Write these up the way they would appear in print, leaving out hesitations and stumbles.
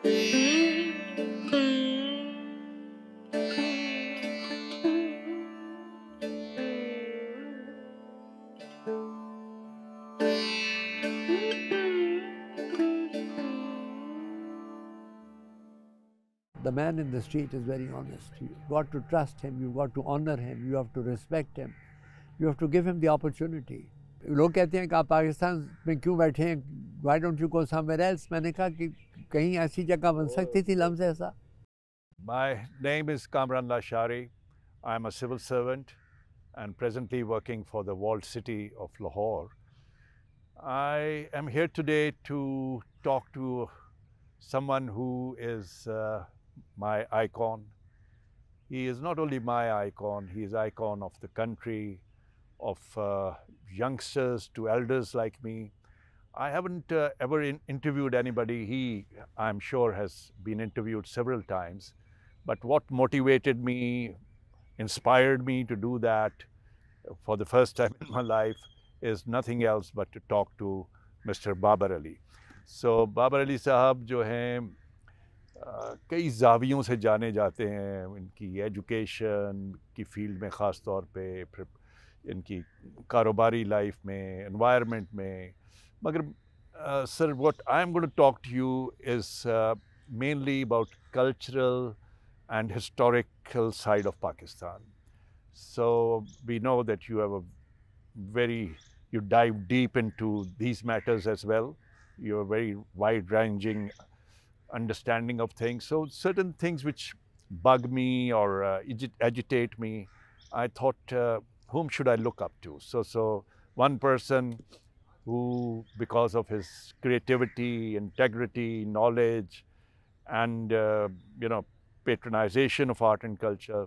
The man in the street is very honest. You've got to trust him, you've got to honor him, you have to respect him, you have to give him the opportunity. लोग कहते हैं कि आप पाकिस्तान में क्यों बैठे हैं, why don't you go somewhere else? मैंने कहा कि कहीं ऐसी जगह बन सकती थी लम्स ऐसा. My name is Kamran Lashari. I am a civil servant and presently working for the walled city of Lahore. I am here today to talk to someone who is my icon. He is not only my icon, he is icon of the country, of youngsters to elders like me. I haven't ever interviewed anybody. He, I'm sure, has been interviewed several times. But what motivated me, inspired me to do that for the first time in my life is nothing else but to talk to Mr. Babar Ali. So Babar Ali साहब जो हैं कई जावियों से जाने जाते हैं, इनकी education की फील्ड में ख़ास तौर पे, फिर इनकी कारोबारी लाइफ में, एनवायरनमेंट में. मगर sir, what I'm going to talk to you is mainly about cultural and historical side of Pakistan. So we know that you have you dive deep into these matters as well. You have a very wide-ranging understanding of things. So certain things which bug me or agitate me, I thought, whom should I look up to? So one person who, because of his creativity, integrity, knowledge, and patronization of art and culture,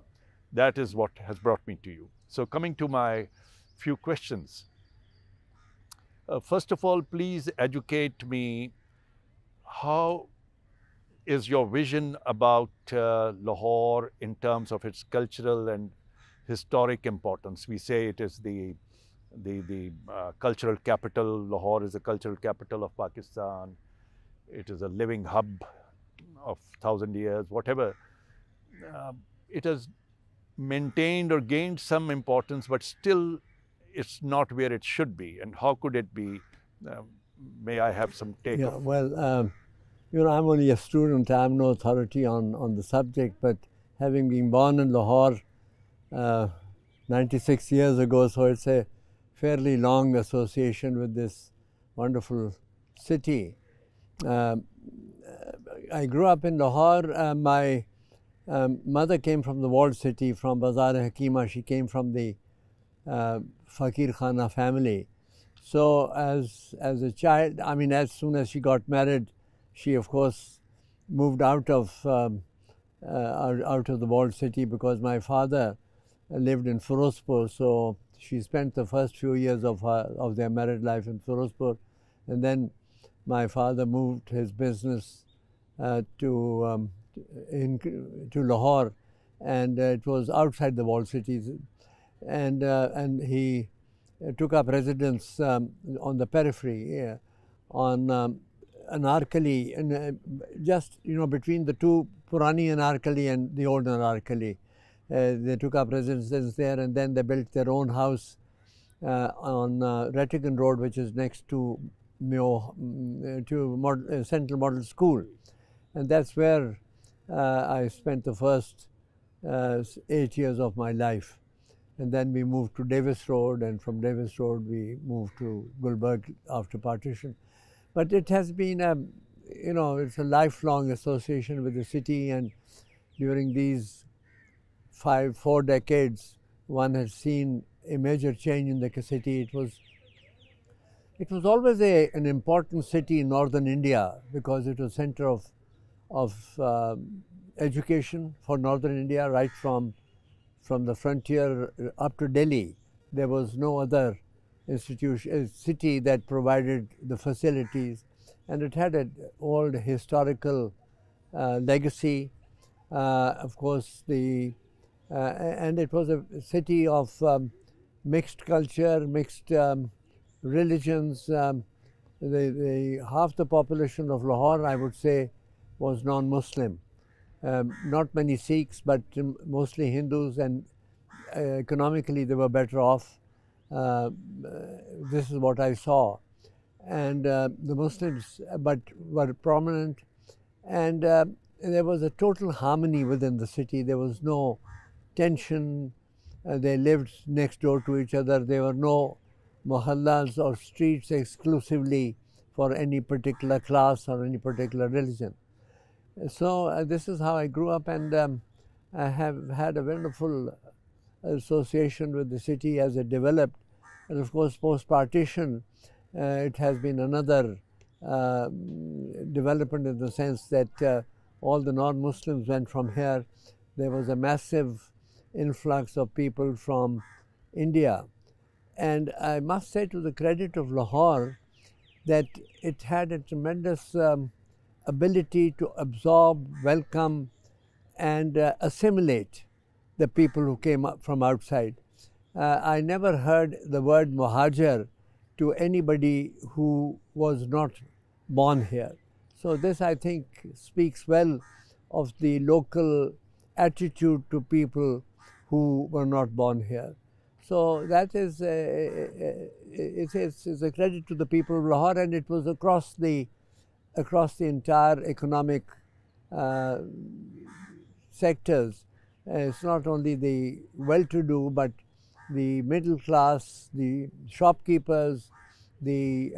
that is what has brought me to you. So coming to my few questions. First of all, please educate me, how is your vision about Lahore in terms of its cultural and historic importance? We say it is the cultural capital. Lahore is the cultural capital of Pakistan. It is a living hub of 1,000 years, whatever. It has maintained or gained some importance, but still it's not where it should be. And how could it be? May I have some take? Yeah, well, I'm only a student. I'm no authority on the subject, but having been born in Lahore 96 years ago, so it's a fairly long association with this wonderful city. I grew up in Lahore. My mother came from the walled city, from Bazar-e-Hakima. She came from the Fakir Khana family. So as a child, I mean, as soon as she got married, she of course moved out of the walled city, because my father lived in Firozpur. So she spent the first few years of their married life in Firozpur, and then my father moved his business to Lahore, and it was outside the walled cities, and he took up residence on the periphery, on Anarkali, and just between the two, Purani Anarkali and the old Anarkali. They took up residence there, and then they built their own house on Rettigan Road, which is next to Central Model School, and that's where I spent the first 8 years of my life. And then we moved to Davis Road, and from Davis Road we moved to Gulberg after partition. But it has been it's a lifelong association with the city, and during these 4 decades, one has seen a major change in the city. It was always an important city in northern India, because it was center of education for northern India, right from the frontier up to Delhi. There was no other city that provided the facilities, and it had an old historical legacy. Of course, and it was a city of mixed culture, mixed religions. Half the population of Lahore, I would say, was non-Muslim. Not many Sikhs, but mostly Hindus, and economically they were better off. This is what I saw. And the Muslims but were prominent, and there was a total harmony within the city. There was no tension. They lived next door to each other. There were no mohallas or streets exclusively for any particular class or any particular religion. So this is how I grew up, and I have had a wonderful association with the city as it developed. And of course, post-partition, it has been another development in the sense that all the non-Muslims went from here. There was a massive influx of people from India. And I must say, to the credit of Lahore, that it had a tremendous ability to absorb, welcome, and assimilate the people who came up from outside. I never heard the word muhajir to anybody who was not born here. So this, I think, speaks well of the local attitude to people who were not born here. So that is it's a credit to the people of Lahore, and it was across the entire economic sectors. It's not only the well-to-do, but the middle class, the shopkeepers, the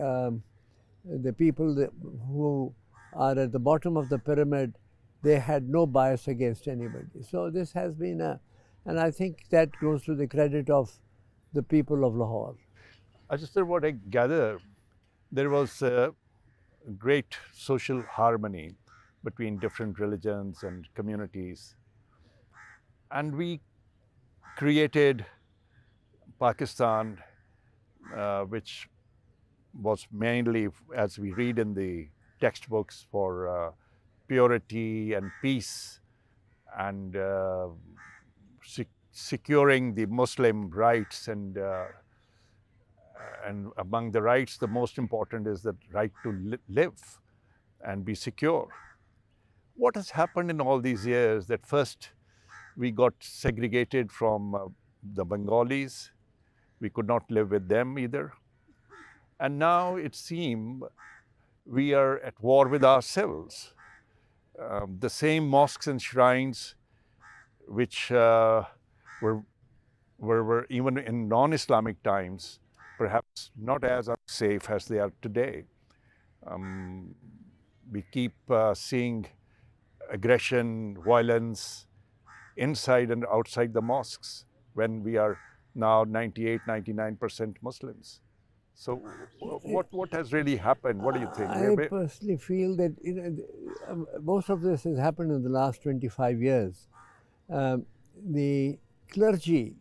people who are at the bottom of the pyramid. They had no bias against anybody. So this has been and I think that goes to the credit of the people of Lahore. Just what I gather, there was great social harmony between different religions and communities. And we created Pakistan, which was mainly, as we read in the textbooks, for purity and peace, and securing the Muslim rights. And among the rights, the most important is the right to live and be secure. What has happened in all these years that first we got segregated from the Bengalis. We could not live with them either. And now it seems we are at war with ourselves. The same mosques and shrines which were even in non-Islamic times, perhaps not as unsafe as they are today. We keep seeing aggression, violence inside and outside the mosques when we are now 98–99% Muslims. So what has really happened? What do you think? I personally feel that most of this has happened in the last 25 years. The clergy,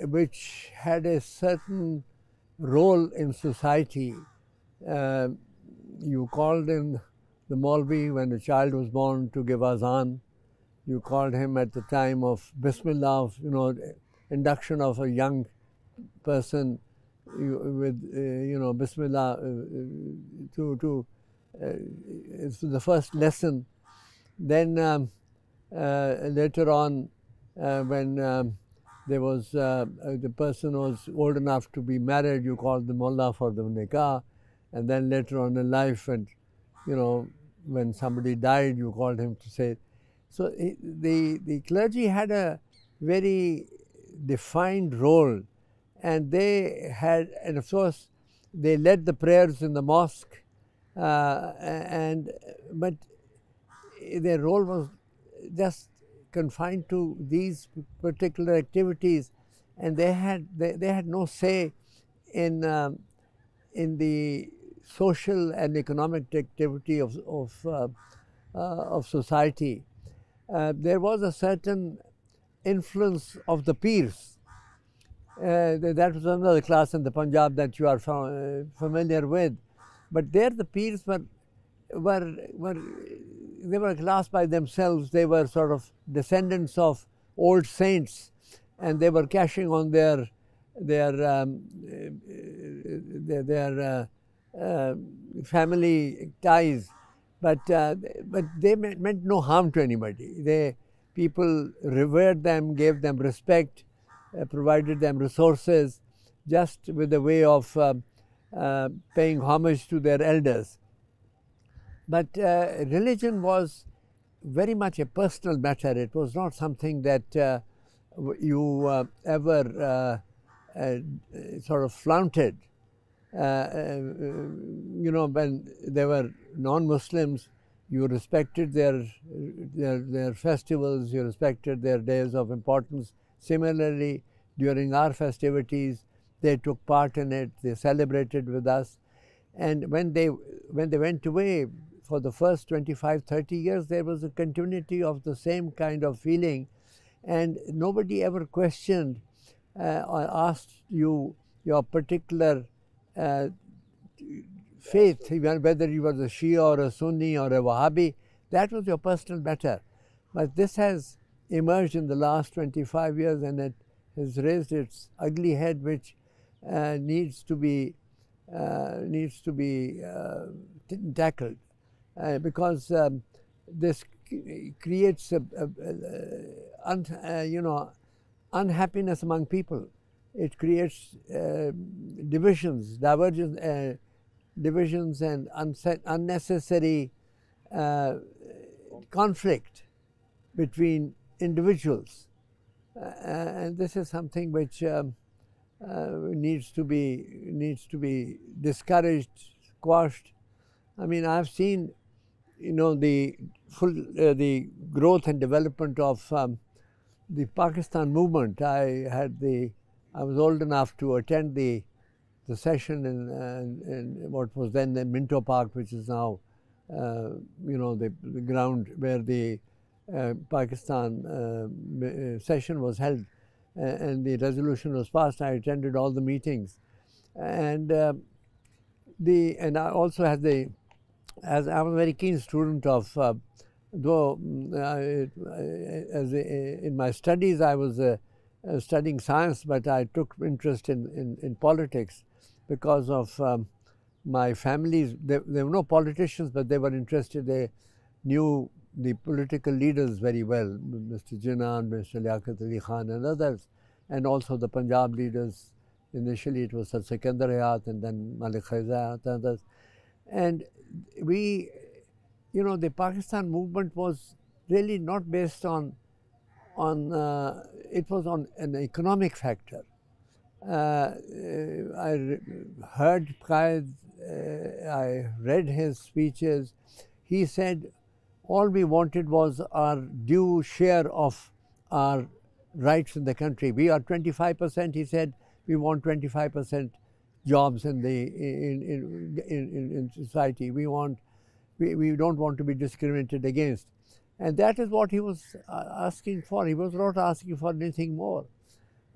which had a certain role in society, you called in the Maulvi when a child was born to give azan. You called him at the time of Bismillah, induction of a young person with, Bismillah, it's the first lesson. Then later on, when there was the person was old enough to be married, you called the mullah for the nikah, and then later on in life, and when somebody died, you called him to say. So the clergy had a very defined role, and they had, and of course, they led the prayers in the mosque, but their role was just confined to these particular activities, and they had no say in the social and economic activity of society. There was a certain influence of the peers. That was another class in the Punjab that you are familiar with. But there the peers were a class by themselves. They were sort of descendants of old saints, and they were cashing on their family ties, but they meant no harm to anybody. People revered them, gave them respect, provided them resources, just with the way of paying homage to their elders. But religion was very much a personal matter. It was not something that you ever sort of flaunted. You know, when there were non-Muslims, you respected their festivals, you respected their days of importance. Similarly, during our festivities, they took part in it, they celebrated with us. And when they went away, for the first 25, 30 years, there was a continuity of the same kind of feeling, and nobody ever questioned or asked you your particular faith, whether you were a Shia or a Sunni or a Wahhabi. That was your personal matter. But this has emerged in the last 25 years, and it has raised its ugly head, which needs to be tackled, because this creates unhappiness among people. It creates divisions, divisions and unnecessary conflict between individuals, and this is something which needs to be discouraged, squashed. I mean, I've seen, you know, the growth and development of the Pakistan movement. I was old enough to attend the session in what was then the Minto Park, which is now, you know, the ground where the Pakistan session was held, and the resolution was passed. I attended all the meetings, and I also had as I was a very keen student of, though in my studies I was studying science, but I took interest in politics because of my families. There were no politicians, but they were interested. They knew the political leaders very well, Mr. Jinnah, Mr. Liaquat Ali Khan and others, and also the Punjab leaders. Initially it was Sir Sikandar Hayat and then Malik Khaizat and others. And we, you know, the Pakistan movement was really not based on it was on an economic factor. I heard Qaid, I read his speeches. He said all we wanted was our due share of our rights in the country. We are 25%, he said, we want 25% jobs in society. We don't want to be discriminated against. And that is what he was asking for. He was not asking for anything more.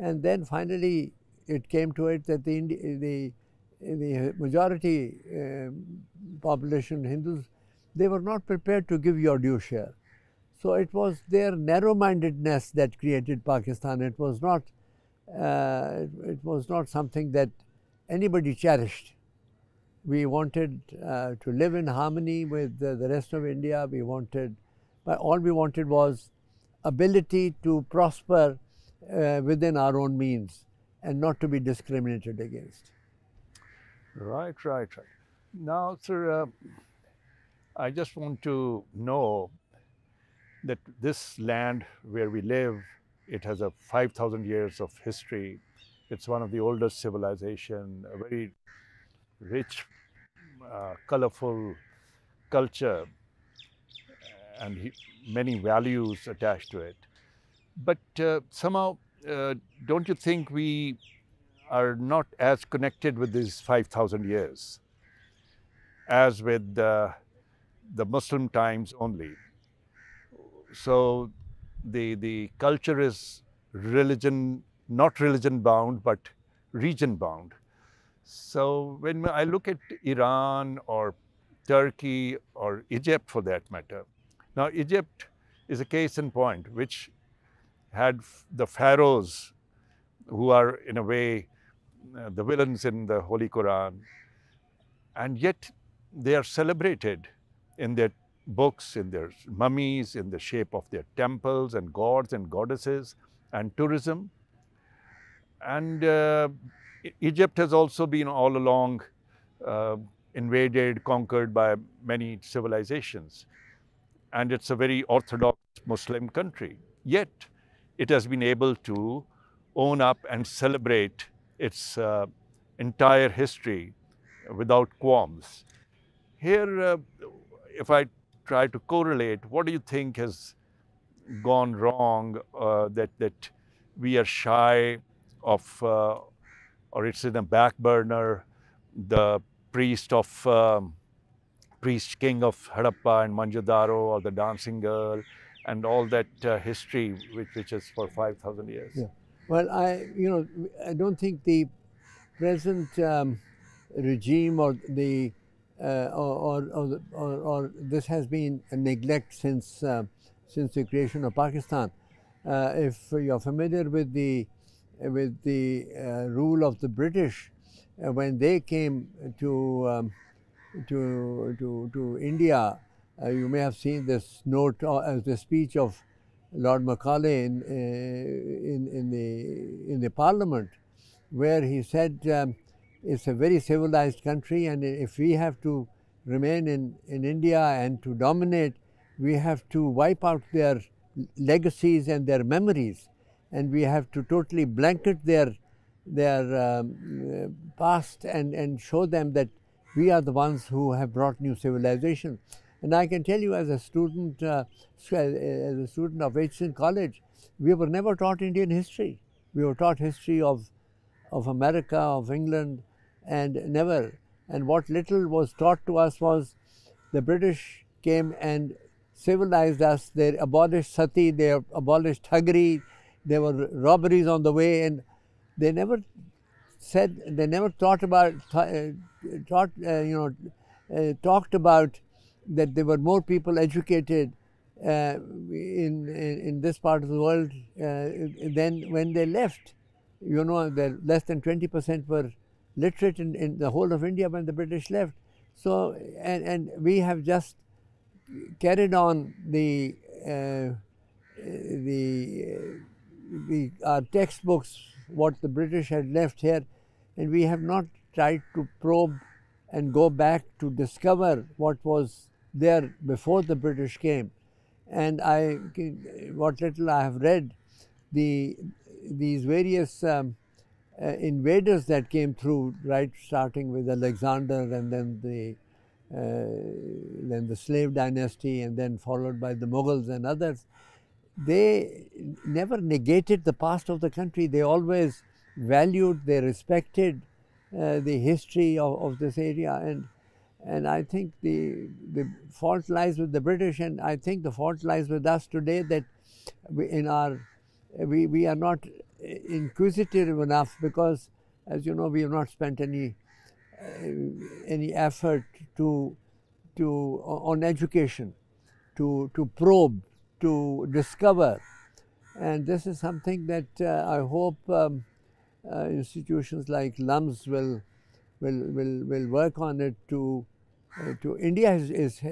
And then finally it came to it that the majority population, Hindus, they were not prepared to give your due share. So it was their narrow-mindedness that created Pakistan. It was not something that anybody cherished. We wanted to live in harmony with the rest of India. But all we wanted was ability to prosper within our own means and not to be discriminated against. Right. Now, sir, I just want to know that this land where we live, it has a 5,000 years of history. It's one of the oldest civilization, a very rich, colorful culture, and many values attached to it. But somehow, don't you think we are not as connected with these 5,000 years as with the Muslim times only? So the culture is not religion bound, but region bound. So when I look at Iran or Turkey or Egypt for that matter, now Egypt is a case in point, which had the pharaohs who are in a way the villains in the Holy Quran, and yet they are celebrated in their books, in their mummies, in the shape of their temples and gods and goddesses, and tourism. And Egypt has also been all along uh, invaded, conquered by many civilizations. And it's a very orthodox Muslim country. Yet, it has been able to own up and celebrate its entire history without qualms. Here, if I try to correlate, what do you think has gone wrong that we are shy of, or it's in a back burner, the priest of priest king of Harappa and Manjadaro, or the dancing girl, and all that history which is for 5,000 years? Yeah. Well, I don't think the present regime or the or this has been a neglect since the creation of Pakistan. If you're familiar with the rule of the British, when they came to India, you may have seen this note as the speech of Lord Macaulay in the Parliament, where he said it's a very civilized country, and if we have to remain in India and to dominate, we have to wipe out their legacies and their memories, and we have to totally blanket their past and show them that we are the ones who have brought new civilization. And I can tell you, as a student of H.C. College, we were never taught Indian history. We were taught history of America, of England, and never. And what little was taught to us was the British came and civilized us. They abolished sati, they abolished thuggery, there were robberies on the way, and they never said, they never thought about, talked about that there were more people educated in this part of the world than when they left. You know, less than 20% were literate in the whole of India when the British left. So, and we have just carried on our textbooks, what the British had left here, and we have not tried to probe and go back to discover what was there before the British came. And what little I have read, these various invaders that came through, right, starting with Alexander, and then the slave dynasty, and then followed by the Mughals and others, they never negated the past of the country. They always valued, they respected the history of this area, and I think the fault lies with the British, and I think the fault lies with us today, that we are not inquisitive enough, because, as you know, we have not spent any effort on education, to probe, to discover. And this is something that I hope institutions like LUMS will work on it. India is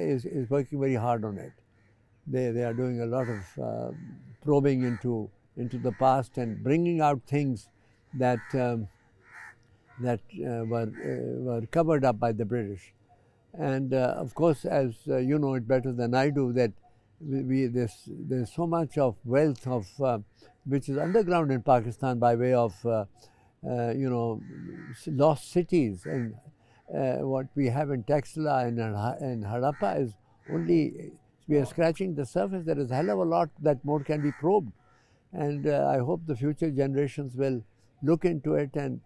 working very hard on it. They are doing a lot of probing into the past and bringing out things that were covered up by the British. And of course, as you know it better than I do, that there's so much of wealth which is underground in Pakistan by way of lost cities, and what we have in Taxila and Harappa is only, we are scratching the surface. There is a hell of a lot that more can be probed, and I hope the future generations will look into it and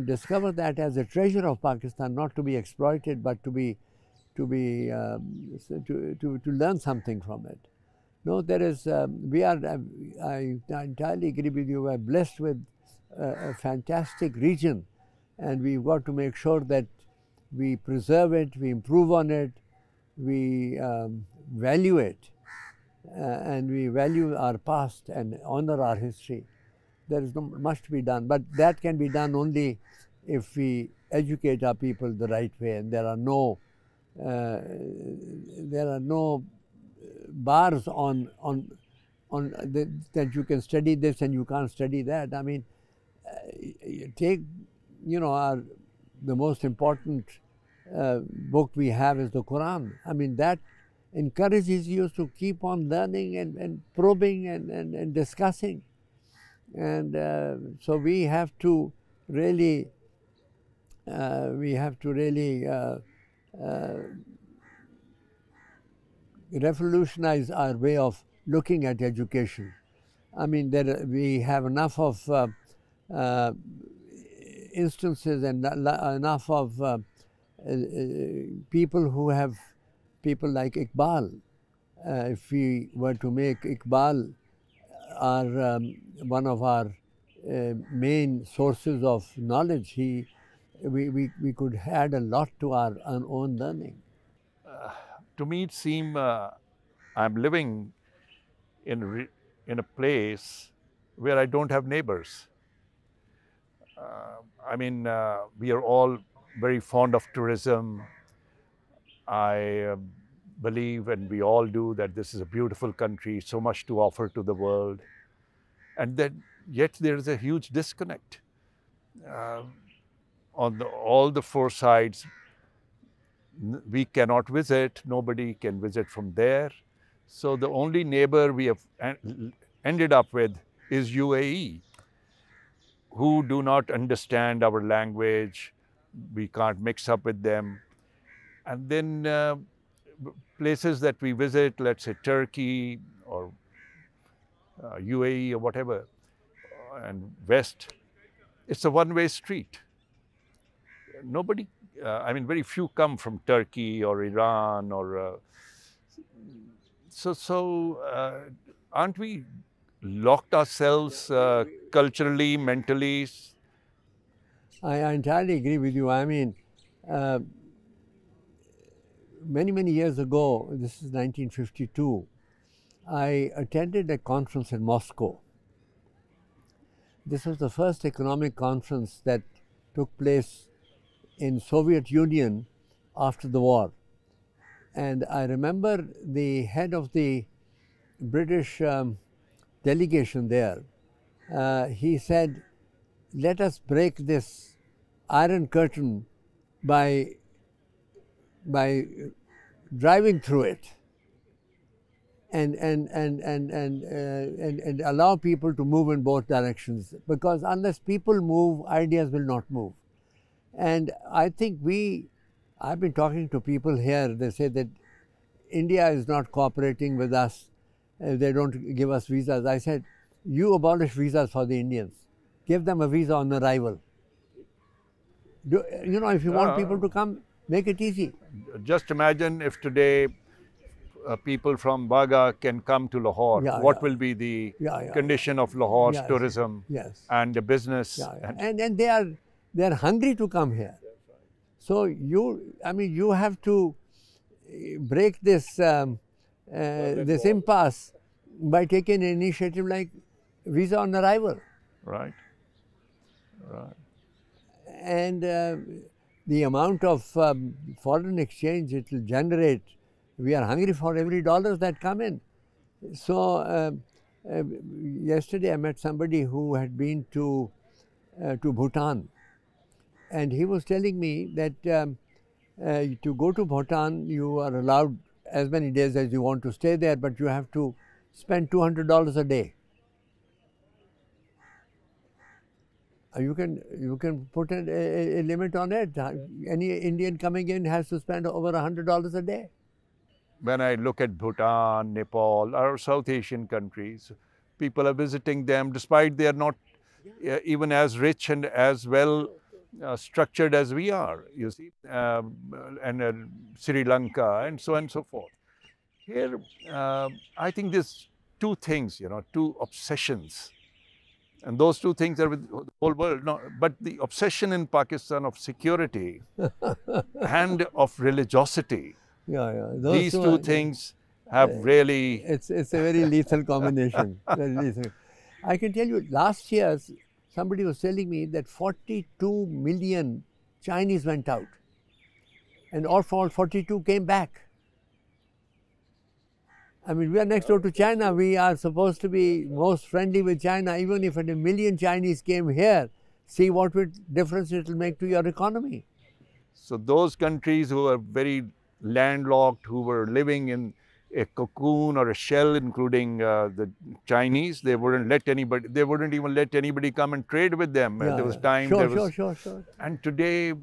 discover that as a treasure of Pakistan, not to be exploited, but to learn something from it. No, there is, I entirely agree with you, we are blessed with a fantastic region, and we've got to make sure that we preserve it, we improve on it, we value it, and we value our past and honor our history. There is much to be done, but that can be done only if we educate our people the right way, and there are no there are no bars that you can study this and you can't study that. I mean, take, you know, the most important book we have is the Quran. I mean, that encourages you to keep on learning and probing and discussing. And so we have to really revolutionize our way of looking at education. I mean, we have enough of instances and enough of people who have, people like Iqbal. If we were to make Iqbal one of our main sources of knowledge, we could add a lot to our own learning. To me, it seems I'm living in a place where I don't have neighbors. I mean, we are all very fond of tourism. I believe, and we all do, that this is a beautiful country, so much to offer to the world, and that yet there is a huge disconnect. On all the four sides, we cannot visit, nobody can visit from there. So the only neighbor we have ended up with is UAE, who do not understand our language. We can't mix up with them. And then places that we visit, let's say Turkey or UAE or whatever, and West, it's a one-way street. Nobody, I mean, very few come from Turkey or Iran or... aren't we locked ourselves culturally, mentally? I entirely agree with you. I mean, many years ago, this is 1952, I attended a conference in Moscow. This was the first economic conference that took place in Soviet Union after the war. And I remember the head of the British delegation there, he said, let us break this iron curtain by driving through it and allow people to move in both directions, because unless people move, ideas will not move. And I think I've been talking to people here, they say that India is not cooperating with us, they don't give us visas. I said, you abolish visas for the Indians, give them a visa on arrival. You know, if you want people to come, make it easy. Just imagine if today people from Baga can come to Lahore, what will be the condition of Lahore's tourism and the business? And they are hungry to come here. So you have to break this this impasse by taking an initiative like visa on arrival. Right. And the amount of foreign exchange it will generate, we are hungry for every dollar that come in. So yesterday I met somebody who had been to Bhutan, and he was telling me that to go to Bhutan, you are allowed as many days as you want to stay there, but you have to spend $200 a day. You can put a limit on it. Any Indian coming in has to spend over $100 a day. When I look at Bhutan, Nepal, or South Asian countries, people are visiting them despite they are not even as rich and as well structured as we are, you see, and Sri Lanka and so on and so forth. Here, I think there's two things, two obsessions. And those two things are with the whole world. No, but the obsession in Pakistan of security and of religiosity, these two things have really... It's a very lethal combination. Very lethal. I can tell you, last year, somebody was telling me that 42 million Chinese went out. and all 42 came back. I mean, we are next door to China. We are supposed to be most friendly with China. Even if a million Chinese came here, see what difference it will make to your economy. So those countries who are very landlocked, who were living in a cocoon or a shell, including the Chinese, they wouldn't let anybody. They wouldn't even let anybody come and trade with them. Yeah, there was yeah. time. Sure. And today,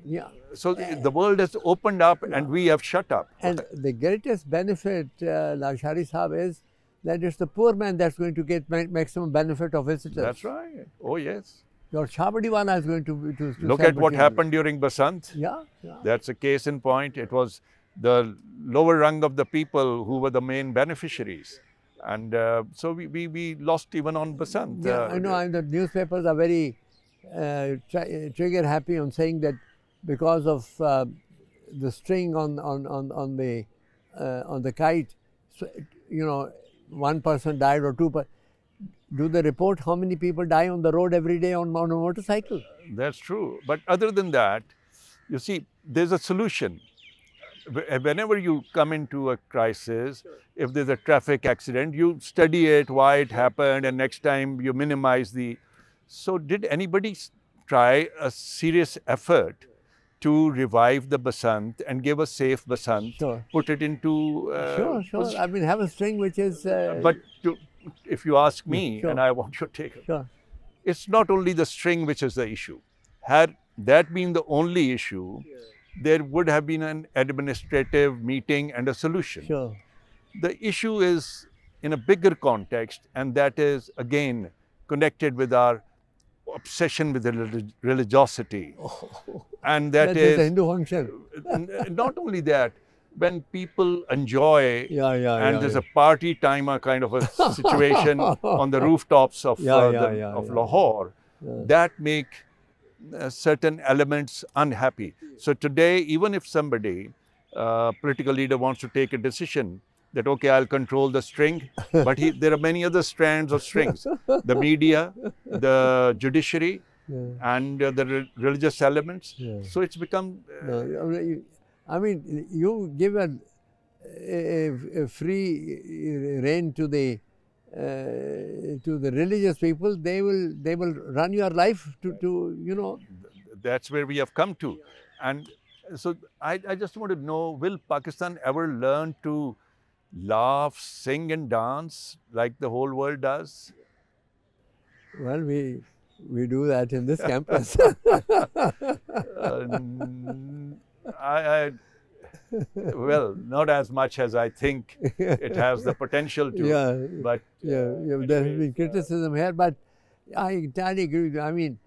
yeah. So the world has opened up, and we have shut up. And the greatest benefit, Lashari Sahab, is that it's the poor man that's going to get maximum benefit of visitors. That's right. Oh yes. Your Chabadiwala is going to look at what happened during Basant. Yeah. That's a case in point. It was the lower rung of the people who were the main beneficiaries. And so we lost even on Basant. Yeah, I know. And the newspapers are very trigger happy on saying that because of the string on the kite, so, you know, one person died or two. Do they report how many people die on the road every day on a motorcycle? That's true. But other than that, you see, there's a solution. Whenever you come into a crisis, if there's a traffic accident, you study it, why it happened, and next time you minimize the... So did anybody try a serious effort to revive the Basant and give a safe Basant, Sure. Put it into... Sure. I mean, have a string which is... But if you ask me, and I want your take, it's not only the string which is the issue. Had that been the only issue, there would have been an administrative meeting and a solution. Sure. The issue is in a bigger context, and that is, again, connected with our obsession with religiosity. And that is a Hindu function. Not only that, when people enjoy and there's a party timer kind of a situation on the rooftops of Lahore, that make certain elements unhappy. So today, even if somebody, political leader, wants to take a decision that, okay, I'll control the string, but there are many other strands of strings. The media, the judiciary, and the religious elements. So it's become... I mean, you give a free rein to the religious people, they will run your life to you know. That's where we have come to. And so I just want to know, will Pakistan ever learn to laugh, sing and dance like the whole world does? Well, we do that in this campus. Well, not as much as I think it has the potential to. But there has been criticism here, but I entirely agree with you. I mean,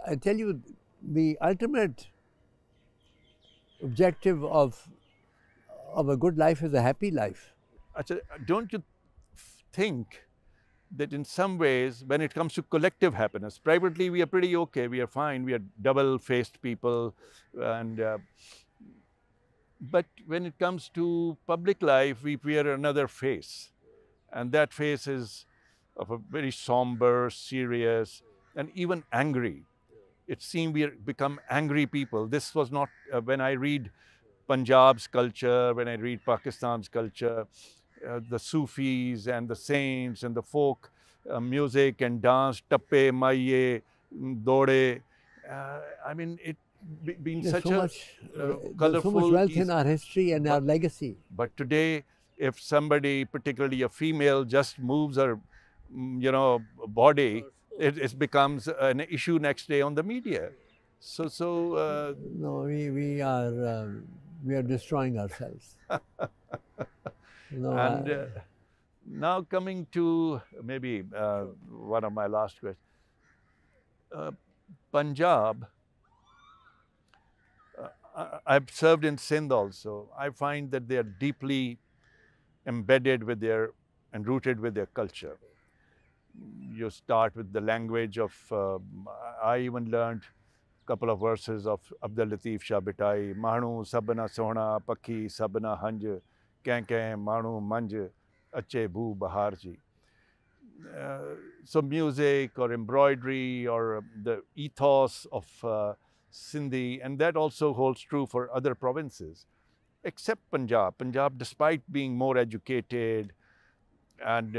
I tell you, the ultimate objective of a good life is a happy life. Don't you think that in some ways, when it comes to collective happiness, privately we are pretty okay, we are fine, we are double-faced people, and but when it comes to public life, we wear another face, and that face is of a very somber, serious, and even angry. It seems we become angry people. This was not, when I read Punjab's culture, when I read Pakistan's culture, the Sufis and the saints and the folk music and dance, tappe, maiye, dode. I mean, it been there's such so a much, colorful... so much wealth in our history and our legacy. But today, if somebody, particularly a female, just moves her, body, it becomes an issue next day on the media. No, we are destroying ourselves. Now coming to maybe one of my last questions. Punjab, I've served in Sindh also. I find that they are deeply embedded with and rooted with their culture. You start with the language of, I even learned a couple of verses of Abdul Latif Shah Bitai, Mahnu sabna sohna, pakhi sabna hanj, kain Mahnu manj, ache bhu bahar ji. So music or embroidery or the ethos of Sindhi, and that also holds true for other provinces, except Punjab. Punjab, despite being more educated and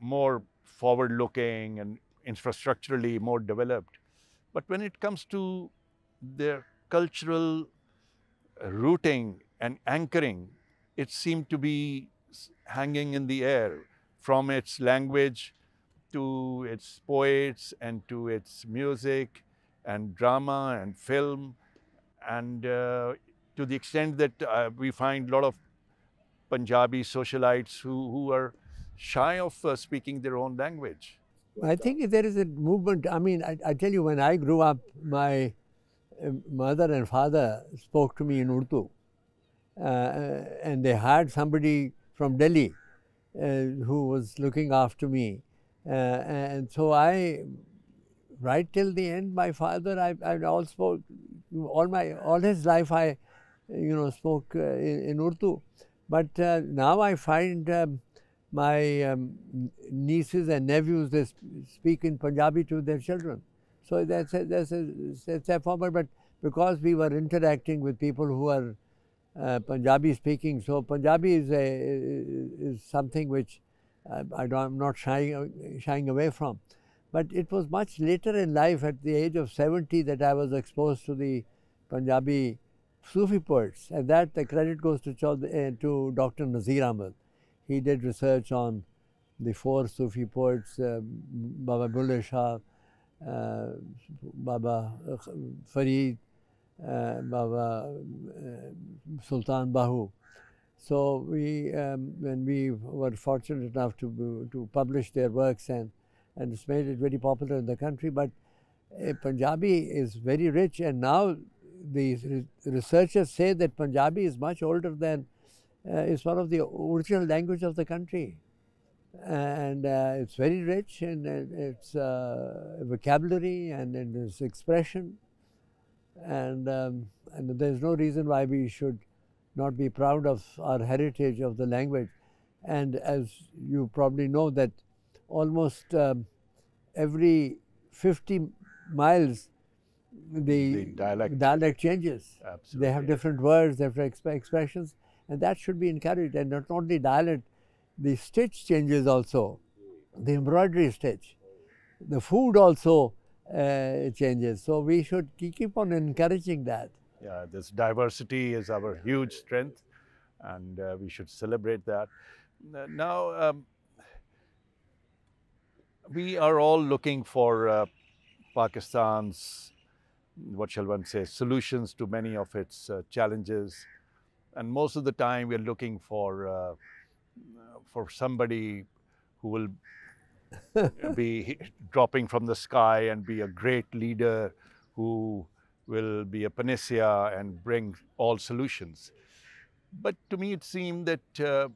more forward-looking and infrastructurally more developed, but when it comes to their cultural rooting and anchoring, it seemed to be hanging in the air, from its language to its poets and to its music and drama and film, and to the extent that we find a lot of Punjabi socialites who are shy of speaking their own language. I think there is a movement. I mean, I tell you, when I grew up, my mother and father spoke to me in Urdu, and they had somebody from Delhi who was looking after me, and so right till the end, my father, I all spoke all his life. I, spoke in Urdu, but now I find my nieces and nephews, they speak in Punjabi to their children. So that's a format, but because we were interacting with people who are Punjabi speaking, so Punjabi is something which I'm not shying away from. But it was much later in life, at the age of 70, that I was exposed to the Punjabi Sufi poets, and that the credit goes to Dr. Nazir Ahmed. He did research on the 4 Sufi poets, Baba Bulle Shah, Baba Farid, Baba Sultan Bahu. So when we were fortunate enough to publish their works, and it's made it very popular in the country. But Punjabi is very rich, and now the researchers say that Punjabi is much older than it's one of the original language of the country, and it's very rich in its vocabulary and in its expression, and there's no reason why we should not be proud of our heritage of the language. And as you probably know, that almost every 50 miles the dialect changes. Absolutely. They have different words, different expressions, and that should be encouraged. And not only dialect, the stitch changes also, the embroidery stitch, the food also changes. So we should keep on encouraging that. Yeah, this diversity is our huge strength, and we should celebrate that. Now, we are all looking for Pakistan's, what shall one say, solutions to many of its challenges. And most of the time we're looking for somebody who will be dropping from the sky and be a great leader who will be a panacea and bring all solutions. But to me it seemed that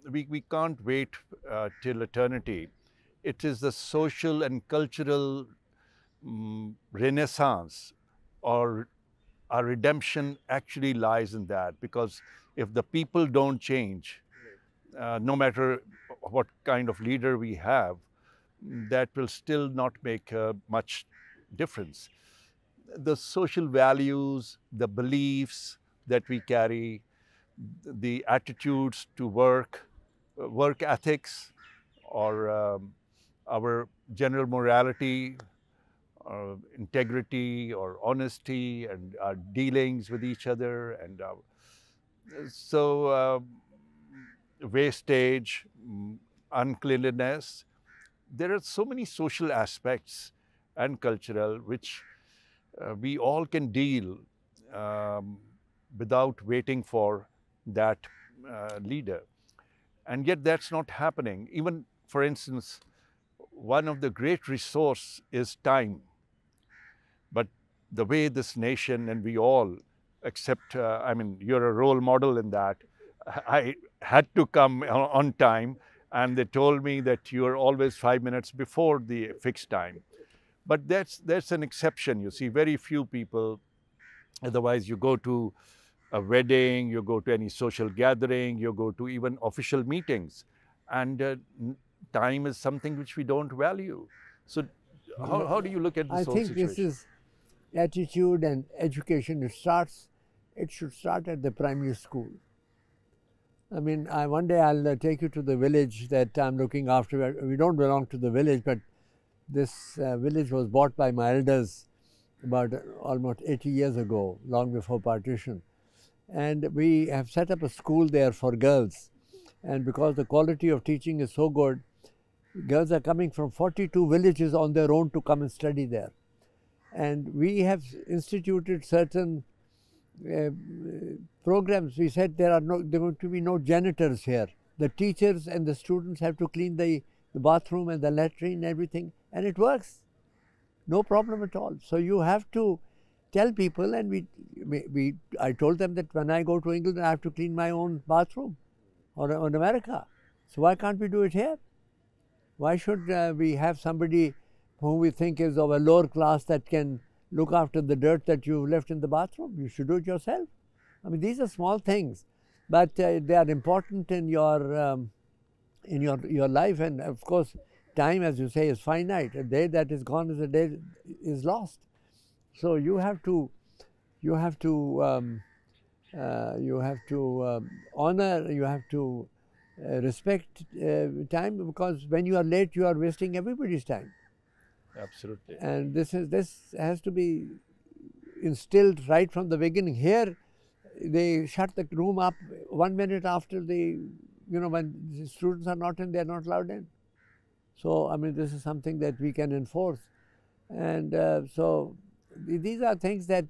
we can't wait till eternity. It is the social and cultural renaissance, or our redemption actually lies in that, because if the people don't change, no matter what kind of leader we have, that will still not make much difference. The social values, the beliefs that we carry, the attitudes to work, work ethics, or our general morality, integrity or honesty, and our dealings with each other, and wastage, uncleanliness. There are so many social aspects and cultural which we all can deal without waiting for that leader. And yet that's not happening. Even, for instance, one of the great resources is time. But the way this nation, and we all, except, I mean, you're a role model in that. I had to come on time, and they told me that you are always 5 minutes before the fixed time. But that's an exception. You see, very few people. Otherwise, you go to a wedding, you go to any social gathering, you go to even official meetings, and time is something which we don't value. So how do you look at this whole situation? I think this is attitude and education, it should start at the primary school. I mean, one day I'll take you to the village that I'm looking after. We don't belong to the village, but this village was bought by my elders about almost 80 years ago, long before partition. And we have set up a school there for girls. And because the quality of teaching is so good, girls are coming from 42 villages on their own to come and study there. And we have instituted certain programs. We said there are going to be no janitors here. The teachers and the students have to clean the bathroom and the latrine and everything, and it works. No problem at all. So you have to tell people, and I told them that when I go to England, I have to clean my own bathroom, or in America. So why can't we do it here? Why should we have somebody whom we think is of a lower class that can look after the dirt that you've left in the bathroom? You should do it yourself. I mean, these are small things, but they are important in your life. And of course, time, as you say, is finite. A day that is gone is a day is lost. So you have to honor, you have to respect time, because when you are late, you are wasting everybody's time. Absolutely. And this has to be instilled right from the beginning. Here, they shut the room up 1 minute after when the students are not in, they are not allowed in. So, I mean, this is something that we can enforce. And so, these are things that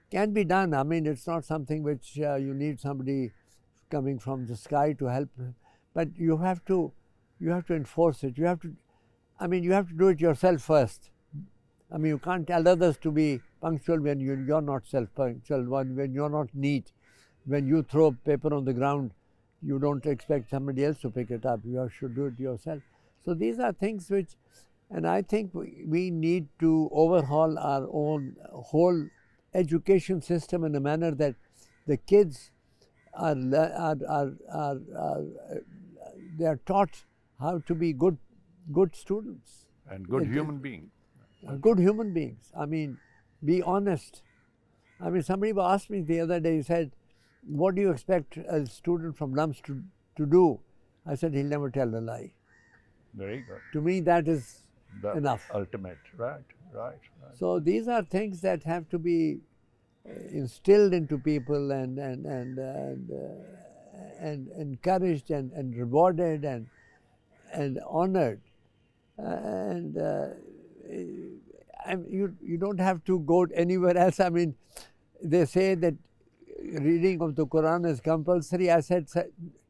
can be done. I mean, it's not something which you need somebody coming from the sky to help, but you have to enforce it. You have to do it yourself first. I mean, you can't tell others to be punctual when you're not self-punctual, when you're not neat. When you throw paper on the ground, you don't expect somebody else to pick it up. You should do it yourself. So these are things which, and I think we need to overhaul our own whole education system in a manner that the kids they are taught how to be good students. And good human beings. Good human beings. I mean, be honest. I mean, somebody asked me the other day, he said, what do you expect a student from LUMS to do? I said, he'll never tell a lie. Very good. To me, that is enough. Ultimate, right. So these are things that have to be instilled into people and encouraged and rewarded and honored. You don't have to go anywhere else. I mean, they say that reading of the Quran is compulsory. I said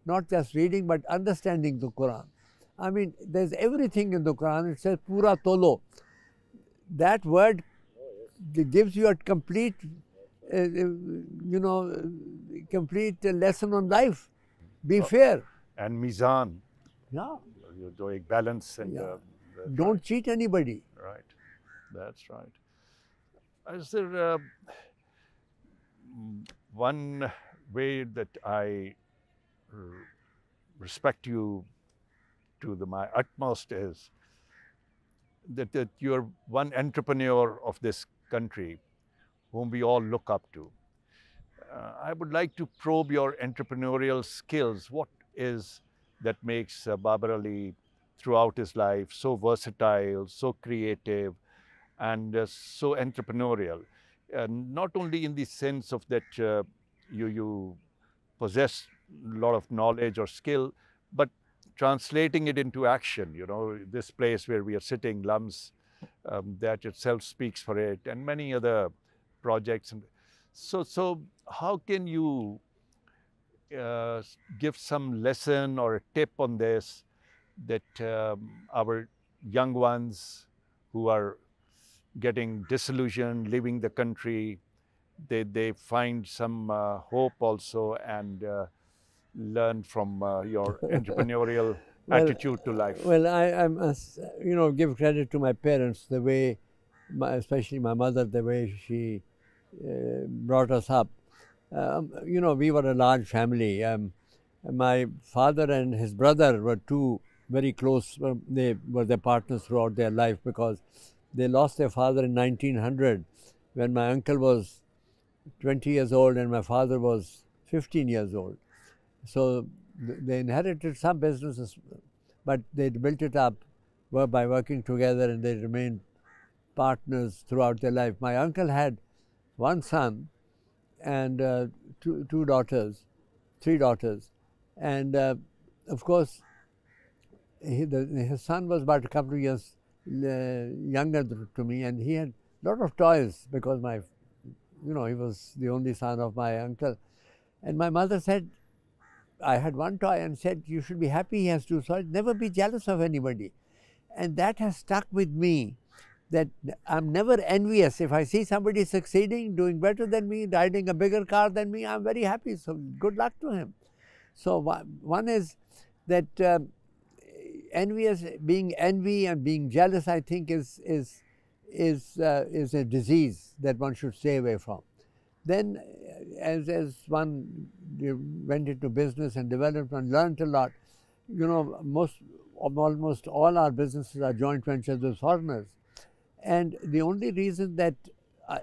not just reading, but understanding the Quran. I mean, there's everything in the Quran. It says pura tolo. That word gives you a complete, complete lesson on life. Be fair. And mizan. Yeah. You're doing balance and don't cheat anybody. Right. That's right. Is there one way that I respect you to my utmost is that you're one entrepreneur of this country whom we all look up to. I would like to probe your entrepreneurial skills. What is that makes Babar Ali throughout his life so versatile, so creative, and so entrepreneurial? Not only in the sense of that you possess a lot of knowledge or skill, but translating it into action. You know, this place where we are sitting, LUMS, that itself speaks for it, and many other projects. And so how can you give some lesson or a tip on this, that our young ones who are getting disillusioned, leaving the country, they find some hope also and learn from your entrepreneurial attitude to life? Well, I must, give credit to my parents, the way, especially my mother, the way she brought us up. We were a large family. My father and his brother were two very close. They were their partners throughout their life, because they lost their father in 1900, when my uncle was 20 years old and my father was 15 years old. So they inherited some businesses, but they built it up by working together, and they remained partners throughout their life. My uncle had one son and three daughters, and of course his son was about a couple of years younger to me, and he had a lot of toys because he was the only son of my uncle. And my mother said, I had one toy, and said, you should be happy he has two toys, never be jealous of anybody. And that has stuck with me, that I'm never envious. If I see somebody succeeding, doing better than me, riding a bigger car than me, I'm very happy. So good luck to him. So one is that being envy and being jealous, I think is a disease that one should stay away from. Then as one went into business and developed and learned a lot, almost all our businesses are joint ventures with foreigners. And the only reason that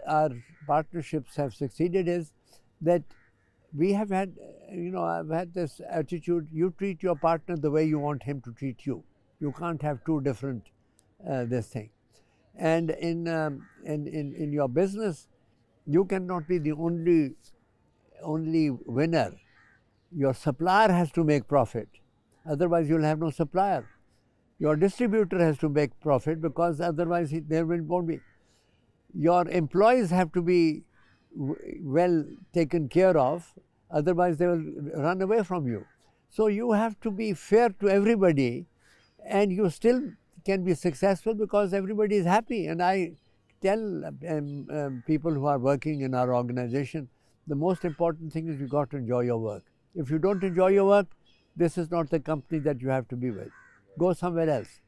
our partnerships have succeeded is that we have had, I've had this attitude, you treat your partner the way you want him to treat you. You can't have two different this thing. And in your business, you cannot be the only winner. Your supplier has to make profit, otherwise you'll have no supplier. Your distributor has to make profit, because otherwise there won't be. Your employees have to be well taken care of, otherwise they will run away from you. So you have to be fair to everybody, and you still can be successful because everybody is happy. And I tell people who are working in our organization, the most important thing is you got to enjoy your work. If you don't enjoy your work, this is not the company that you have to be with. Go somewhere else,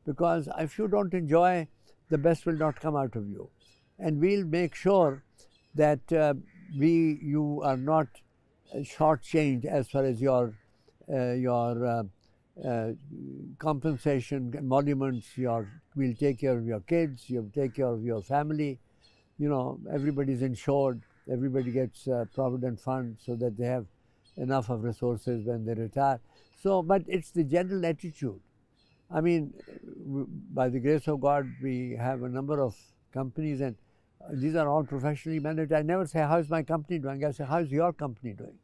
because if you don't enjoy, the best will not come out of you. And we'll make sure that you are not shortchanged as far as your compensation, emoluments. We'll take care of your kids, you'll take care of your family. Everybody's insured, everybody gets provident fund so that they have enough of resources when they retire. So, but it's the general attitude. I mean, by the grace of God, we have a number of companies, and these are all professionally managed. I never say, how is my company doing? I say, how is your company doing?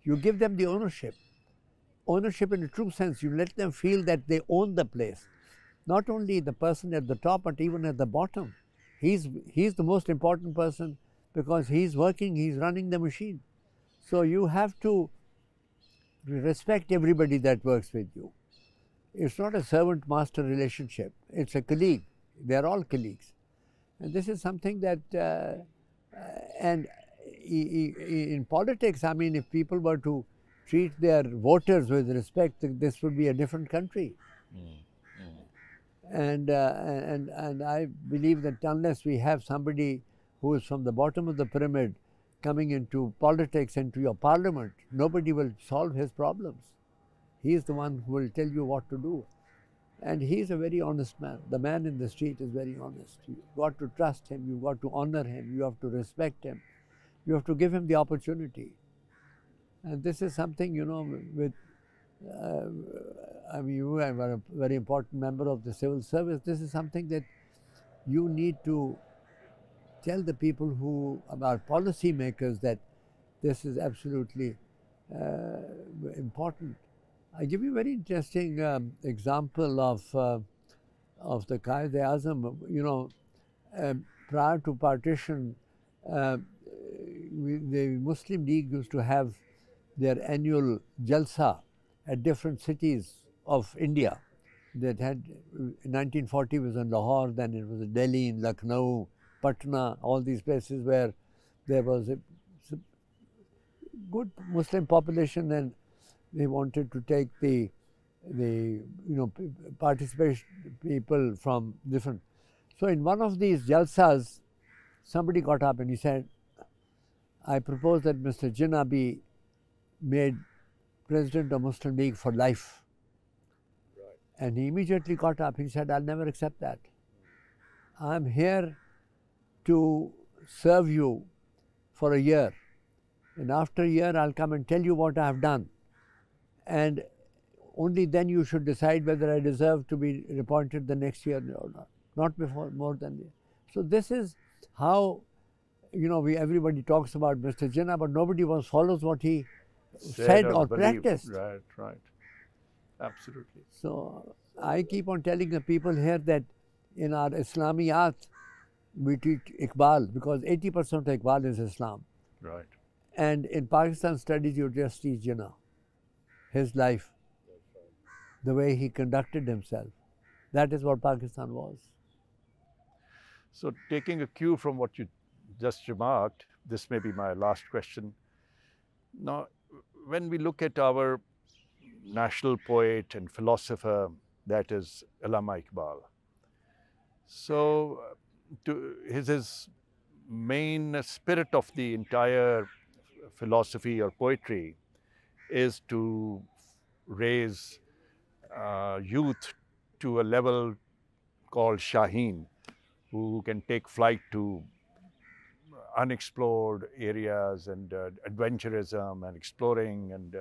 You give them the ownership. Ownership in a true sense. You let them feel that they own the place. Not only the person at the top, but even at the bottom. He's the most important person, because he's working, he's running the machine. So you have to respect everybody that works with you. It's not a servant-master relationship. It's a colleague. They're all colleagues. And this is something that, and in politics, I mean, if people were to treat their voters with respect, this would be a different country. And I believe that unless we have somebody who is from the bottom of the pyramid coming into politics, into your parliament, nobody will solve his problems. He is the one who will tell you what to do. And he is a very honest man. The man in the street is very honest. You've got to trust him, you've got to honor him, you have to respect him, you have to give him the opportunity. And this is something, with, I mean, you are a very important member of the civil service. This is something that you need to tell the people who are policy makers, that this is absolutely important. I give you a very interesting example of the Quaid-e-Azam. Prior to partition, the Muslim League used to have their annual jalsa at different cities of India. That had, in 1940 was in Lahore, then it was in Delhi, in Lucknow, Patna, all these places where there was a good Muslim population, and they wanted to take the participation people from different. So in one of these jalsas, somebody got up and he said, I propose that Mr. Jinnah be made president of Muslim League for life. Right. And he immediately got up. He said, I'll never accept that. I'm here to serve you for a year, and after a year I'll come and tell you what I have done, and only then you should decide whether I deserve to be appointed the next year or not before more than that. So this is how, you know, everybody talks about Mr. Jinnah, but nobody follows what he said or practiced. Right, right. Absolutely. So I keep on telling the people here that in our Islamiyat, we teach Iqbal, because 80% of Iqbal is Islam. Right. And in Pakistan studies, you just teach Jinnah, his life, the way he conducted himself. That is what Pakistan was. So taking a cue from what you just remarked, this may be my last question. Now, when we look at our national poet and philosopher, that is Allama Iqbal. So his main spirit of the entire philosophy or poetry is to raise youth to a level called Shaheen, who can take flight to unexplored areas and adventurism and exploring and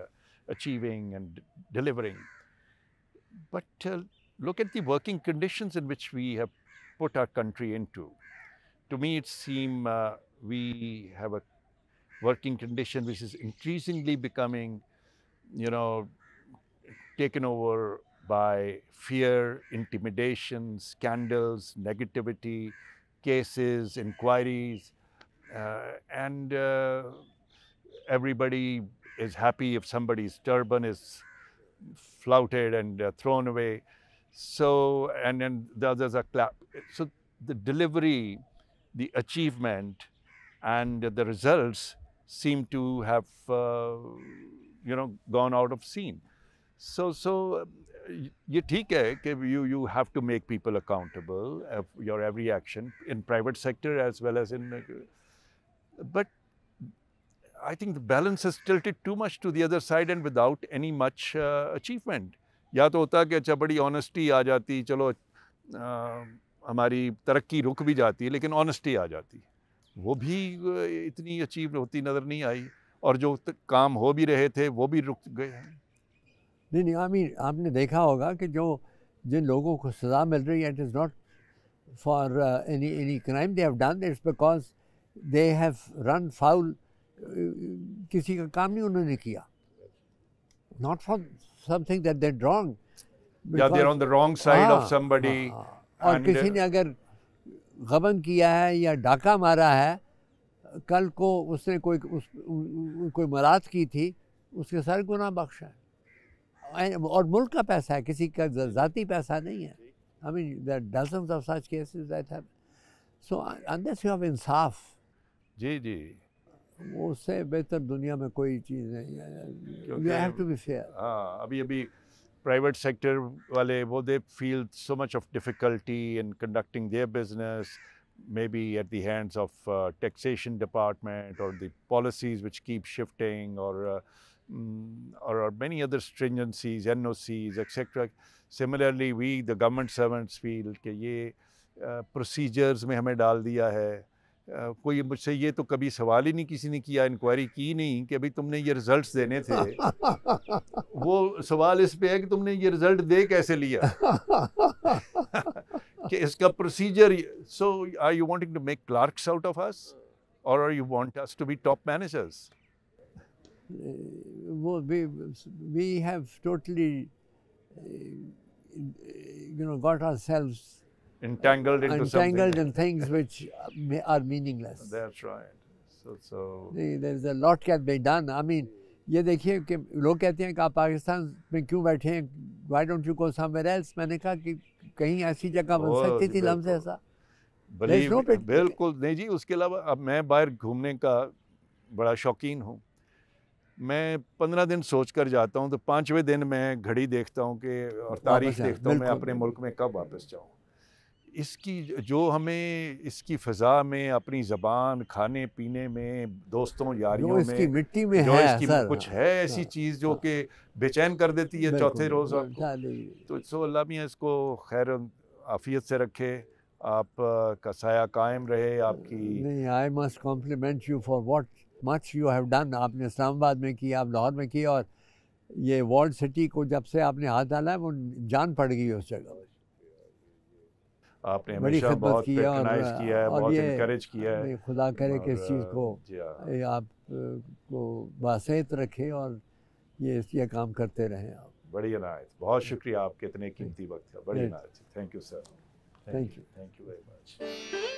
achieving and delivering. But look at the working conditions in which we have put our country into. To me, it seems we have a working condition which is increasingly becoming, you know, taken over by fear, intimidation, scandals, negativity, cases, inquiries, and everybody is happy if somebody's turban is flouted and thrown away. So, and then the others are clapped. So the delivery, the achievement, and the results seem to have, you know, gone out of scene. So ये ठीक है कि you have to make people accountable of your every action in private sector as well as in, but I think the balance has tilted too much to the other side and without any much achievement. या तो होता कि अच्छा बड़ी honesty आ जाती, चलो हमारी तरक्की रुक भी जाती है, लेकिन honesty आ जाती, वो भी इतनी अचीव होती नज़र नहीं आई, और जो काम हो भी रहे थे वो भी रुक गए हैं. नहीं, आपने देखा होगा कि जिन लोगों को सज़ा मिल रही है, it is not for any crime they have done, it's because they have run foul, किसी का काम नहीं उन्होंने किया, not for something that they did wrong. Yeah, they're on the wrong side of somebody. और किसी ने अगर गबन किया है या डाका मारा है, कल को उसने कोई मराद की थी, उसके सारे गुनाह बख्शा है, और मुल्क का पैसा है, किसी का ज़ाती पैसा नहीं है. I mean, there are dozens of such cases that have. So unless you have इंसाफ, जी जी, वो उससे बेहतर दुनिया में कोई चीज़ नहीं है. You have to be fair. हाँ, अभी private sector wale, wo they feel so much of difficulty in conducting their business, maybe at the hands of taxation department or the policies which keep shifting, or many other stringencies, NOCs, etc. Similarly, we, the government servants, feel कि ये procedures में हमें डाल दिया है. कोई मुझसे ये तो कभी सवाल ही नहीं किसी ने किया, इंक्वायरी की नहीं कि अभी तुमने ये रिजल्ट्स देने थे. वो सवाल इस पे है कि तुमने ये रिजल्ट दे कैसे लिया, कि इसका procedure. So are you wanting to make clerks out of us, or are you want us to be top managers? We have totally, you know, got ourselves entangled in things which are meaningless. That's right. So there's a lot can be done. I mean, ये देखिए कि लोग कहते हैं कि आप पाकिस्तान में क्यों बैठे हैं, why don't you go somewhere else? मैंने कहा कि कहीं ऐसी जगह बन सकती थी लम्हे ऐसा. बिल्कुल नहीं जी. उसके अलावा अब मैं बाहर घूमने का बड़ा शौकीन हूँ. मैं 15 दिन सोच कर जाता हूँ, तो 5वें दिन मैं घड़ी देखता हूँ कि और तारीख देखता हूँ मैं अपने मुल्क में कब वापस जाऊँ. इसकी जो हमें इसकी फ़ज़ा में, अपनी ज़बान, खाने पीने में, दोस्तों यारियों में, इसकी मिट्टी में जो है, इसकी कुछ है ऐसी चीज़ जो कि बेचैन कर देती है चौथे रोज़ आपको. तो अल्लाह मियां इसको खैर आफियत से रखे, आप का साया कायम रहे आपकी। नहीं, I must compliment you for what much you have done. आपने इस्लामाबाद में किया, आप लाहौर में किया, और ये वर्ल्ड सिटी को जब से आपने हाथ डाला है वो जान पड़ गई उस जगह। आपने बड़ी हमेशा खिदमत बहुत की है, पैट्रोनाइज किया है, और बहुत ये इनकरेज किया है। खुदा करे कि इस चीज़ को जी हाँ, ये आप को बासेत रखे और ये काम करते रहें आप। बड़ी इनायत, बहुत शुक्रिया आपके इतने कीमती वक्त का, बड़ी इनायत। Thank you sir, thank you. Thank you very much.